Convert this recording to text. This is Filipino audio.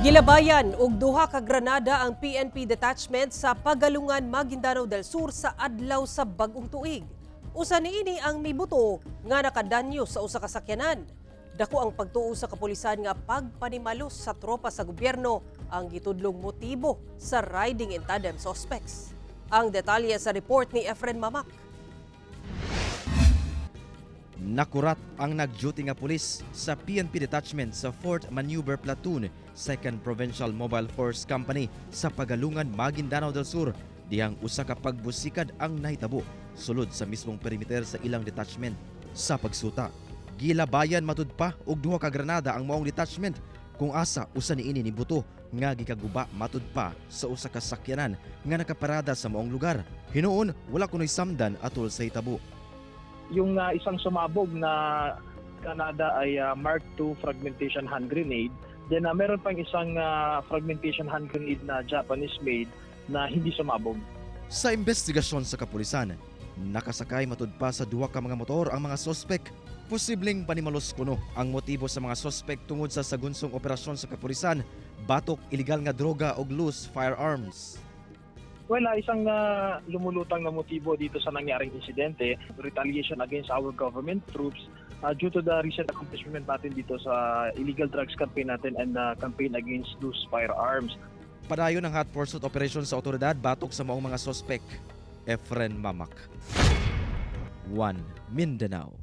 Gilabayan og duha ka granada ang PNP detachment sa Pagalungan, Maguindanao del Sur sa adlaw sa bag-ong tuig. Usa niini ang mibuto nga nakadanyo sa usa ka sakyanan. Dako ang pagtuo sa kapulisan nga pagpanimalos sa tropa sa gobyerno ang gitudlong motibo sa riding in tandem suspects. Ang detalye sa report ni Efren Mamak. Nakurat ang nag-duty nga pulis sa PNP detachment sa 4th Maneuver Platoon, 2nd Provincial Mobile Force Company sa Pagalungan, Maguindanao del Sur. Dihang usa ka pagbusikad ang nahitabo sulod sa mismong perimeter sa ilang detachment. Sa pagsuta, gilabayan matud pa og duha ka granada ang maong detachment kung asa usa niini ni buto nga gikaguba matud pa sa usa ka sakyanan nga nakaparada sa maong lugar. Hinuon wala kunoy samdan atol sa hitabo. Yung isang sumabog na Canada ay Mark II fragmentation hand grenade. Then meron pang isang fragmentation hand grenade na Japanese made na hindi sumabog. Sa investigasyon sa kapulisan, nakasakay matud pa sa duha ka mga motor ang mga sospek. Posibleng panimalos kuno ang motibo sa mga sospek tungod sa sagunsong operasyon sa kapulisan, batok iligal nga droga og loose firearms. Well, isang lumulutang na motibo dito sa nangyaring insidente, retaliation against our government troops due to the recent accomplishment natin dito sa illegal drugs campaign natin and campaign against loose firearms. Padayon ang hot pursuit operation sa otoridad batok sa maong mga sospek. Efren Mamak, 1 Mindanao.